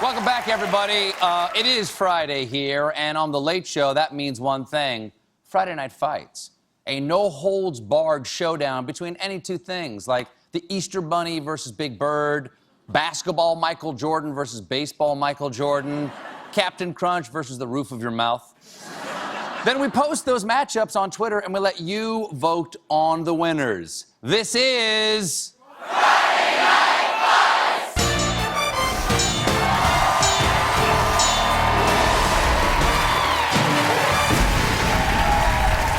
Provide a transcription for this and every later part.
Welcome back, everybody. It is Friday here, and on The Late Show, that means one thing. Friday Night Fights. A no-holds-barred showdown between any two things, like the Easter Bunny versus Big Bird, basketball Michael Jordan versus baseball Michael Jordan, Captain Crunch versus the roof of your mouth. Then we post those matchups on Twitter, and we let you vote on the winners. This is... Friday Night Fights!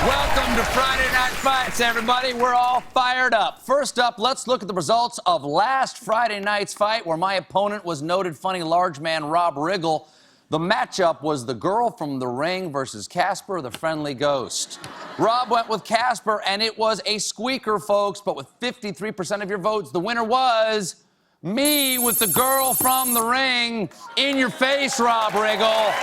Welcome to Friday Night Fights, everybody. We're all fired up. First up, let's look at the results of last Friday night's fight, where my opponent was noted funny large man Rob Riggle. The matchup was the girl from The Ring versus Casper, the friendly ghost. Rob went with Casper, and it was a squeaker, folks, but with 53% of your votes, the winner was me with the girl from The Ring. In your face, Rob Riggle.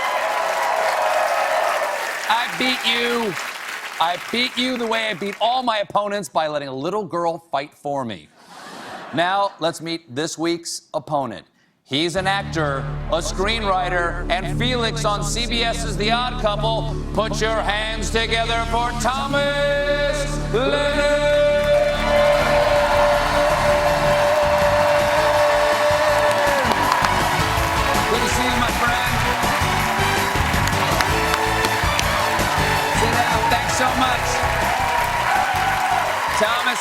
I beat you the way I beat all my opponents by letting a little girl fight for me. Now, let's meet this week's opponent. He's an actor, a screenwriter, and Felix on CBS's The Odd Couple. Put your hands together for Thomas Lennon! Good to see you, my friend. Sit down. Thanks so much. Thomas,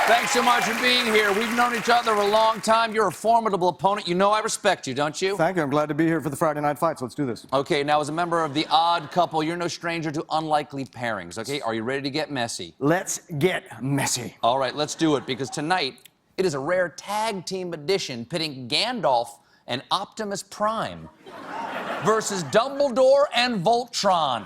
thanks so much for being here. We've known each other a long time. You're a formidable opponent. You know I respect you, don't you? Thank you. I'm glad to be here for the Friday Night Fights. Let's do this. Okay, now as a member of The Odd Couple, you're no stranger to unlikely pairings, okay? Are you ready to get messy? Let's get messy. All right, let's do it, because tonight it is a rare tag team edition pitting Gandalf and Optimus Prime versus Dumbledore and Voltron.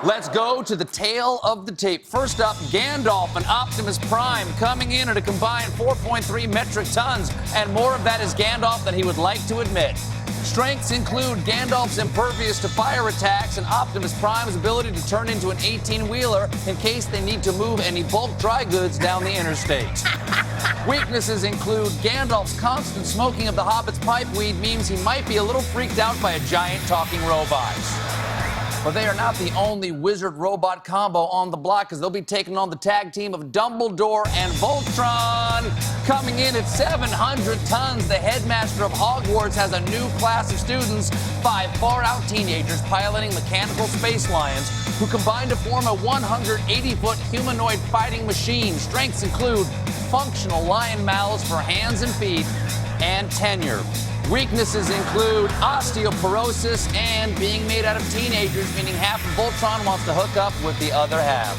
Let's go to the tail of the tape. First up, Gandalf and Optimus Prime coming in at a combined 4.3 metric tons, and more of that is Gandalf than he would like to admit. Strengths include Gandalf's impervious to fire attacks and Optimus Prime's ability to turn into an 18-wheeler in case they need to move any bulk dry goods down the interstate. Weaknesses include Gandalf's constant smoking of the Hobbit's pipe weed means he might be a little freaked out by a giant talking robot. But they are not the only wizard-robot combo on the block, because they'll be taking on the tag team of Dumbledore and Voltron. Coming in at 700 tons, the headmaster of Hogwarts has a new class of students, 5 far-out teenagers piloting mechanical space lions who combine to form a 180-foot humanoid fighting machine. Strengths include functional lion mouths for hands and feet and tenure. Weaknesses include osteoporosis and being made out of teenagers, meaning half of Voltron wants to hook up with the other half.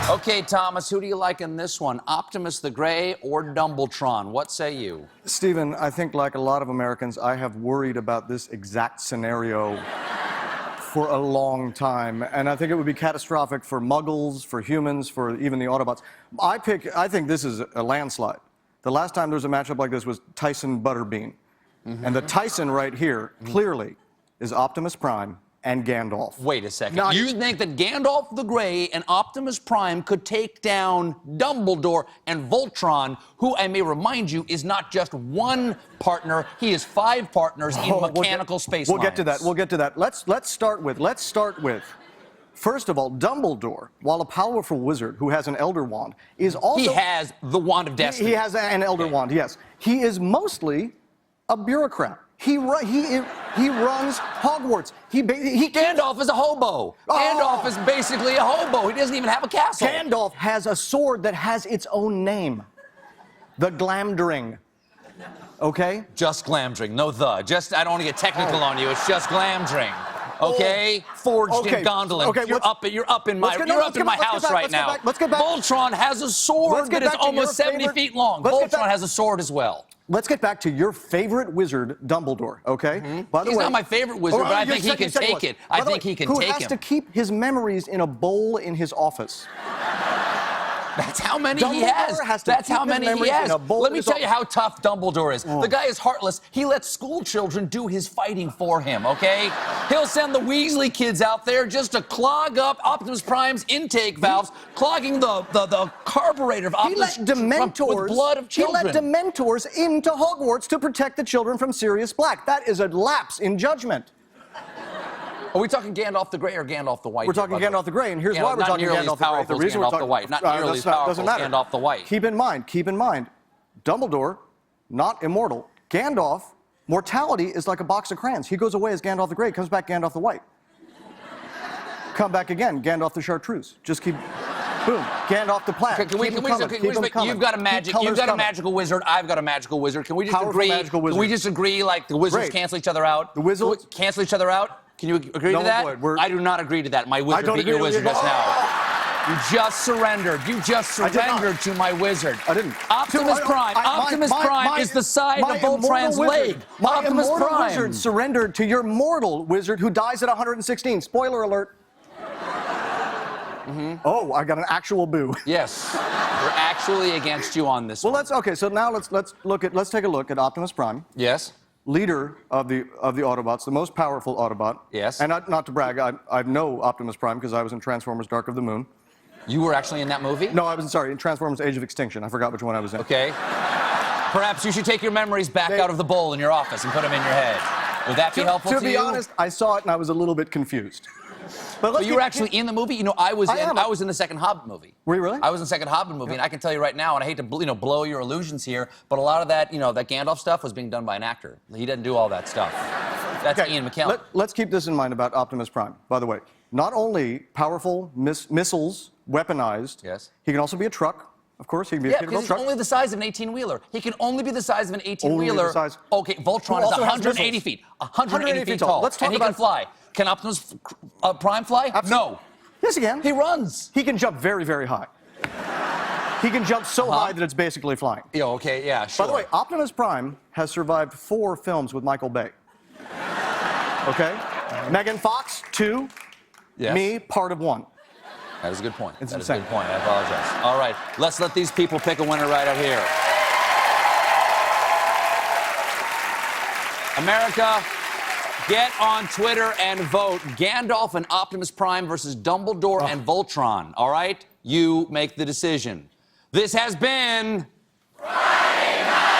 Okay, Thomas, who do you like in this one? Optimus the Gray or Dumbletron? What say you? Stephen, I think like a lot of Americans, I have worried about this exact scenario for a long time, and I think it would be catastrophic for Muggles, for humans, for even the Autobots. I think this is a landslide. The last time there was a matchup like this was Tyson Butterbean. And the Tyson right here, clearly, is Optimus Prime and Gandalf. Wait a second. Now, you think that Gandalf the Grey and Optimus Prime could take down Dumbledore and Voltron, who, I may remind you, is not just one partner, he is 5 partners in mechanical space We'll get to that. We'll get to that. Let's start with, first of all, Dumbledore, while a powerful wizard who has an Elder Wand, is also... He has the Wand of Destiny. He has an Elder Wand, yes. He is mostly a bureaucrat. He runs Hogwarts. Gandalf is a hobo. Gandalf is basically a hobo. He doesn't even have a castle. Gandalf has a sword that has its own name. The Glamdring. Okay? Just Glamdring, no the. Just, I don't want to get technical on you. It's just Glamdring. Okay? Forged in Gondolin. Okay, you're up in my house right now. Let's get back. Voltron has a sword that is almost 70 feet long. Voltron has a sword as well. Let's get back to your favorite wizard, Dumbledore, okay? By the way, he's not my favorite wizard, but I think he can take it. I think he can take him. Who has to keep his memories in a bowl in his office. That's how many he Dumbledore has to That's keep how his many he memories has. in a bowl Let in me his tell you office. how tough Dumbledore is. The guy is heartless. He lets school children do his fighting for him, okay? He'll send the Weasley kids out there just to clog up Optimus Prime's intake valves, clogging the carburetor of He let Optimus Prime Dementors, with blood of children. He let Dementors into Hogwarts to protect the children from Sirius Black. That is a lapse in judgment. Are we talking Gandalf the Grey or Gandalf the White? We're talking Gandalf the Grey, and here's why we're not talking nearly Gandalf as the Grey. powerful as Gandalf the White. Not nearly as powerful as Gandalf the White. Keep in mind, Dumbledore, not immortal. Gandalf, mortality is like a box of crayons. He goes away as Gandalf the Grey, comes back Gandalf the White. Come back again, Gandalf the Chartreuse. Just keep, boom, Gandalf the Plaid. You've got a magical wizard. I've got a magical wizard. Can we just Powerful agree? magical wizard. Can we just agree like the wizards Great. cancel each other out? The wizards- cancel each other out? Can you agree No, to that? boy, I do not agree to that. My wizard don't beat your agree with wizard you. just now. You just surrendered. You just I did not. surrendered to my wizard. I didn't. Optimus Prime. Optimus Prime is the side of Voltron's leg. My Optimus immortal Prime. wizard surrendered to your mortal wizard who dies at 116. Spoiler alert. Oh, I got an actual boo. Yes, we're actually against you on this Well, one. so now let's take a look at Optimus Prime, Yes. leader of the Autobots, the most powerful Autobot. Yes. And not to brag, I know Optimus Prime because I was in Transformers: Dark of the Moon. You were actually in that movie? No, I was in Transformers: Age of Extinction. I forgot which one I was in. Okay. Perhaps you should take your memories back out of the bowl in your office and put them in your head. Would that be helpful to you? To be honest, I saw it and I was a little bit confused. But you were actually in the movie? You know, I was in the second Hobbit movie. Were you really? I was in the second Hobbit movie, and I can tell you right now, and I hate to blow your illusions here, but a lot of that, that Gandalf stuff was being done by an actor. He didn't do all that stuff. That's Ian McKellen. Let's keep this in mind about Optimus Prime. By the way, not only powerful missiles, weaponized. Yes. He can also be a truck. Of course, he can be a because he's truck. only the size of an 18-wheeler. He can only be the size of an 18-wheeler. Only the size. Okay, Voltron is also has 180 missiles. feet. 180 feet tall. Let's talk and he about- can fly. Can Optimus Prime fly? Absolutely. No. Yes, he can. He runs. He can jump very, very high. He can jump so high that it's basically flying. Yeah, okay, yeah, sure. By the way, Optimus Prime has survived 4 films with Michael Bay. Okay? Megan Fox, 2. Yes. Me, part of 1. That is a good point. It's That is a insane. good point. I apologize. All right, let's let these people pick a winner right out here. America, get on Twitter and vote. Gandalf and Optimus Prime versus Dumbledore and Voltron. All right? You make the decision. This has been Friday Night.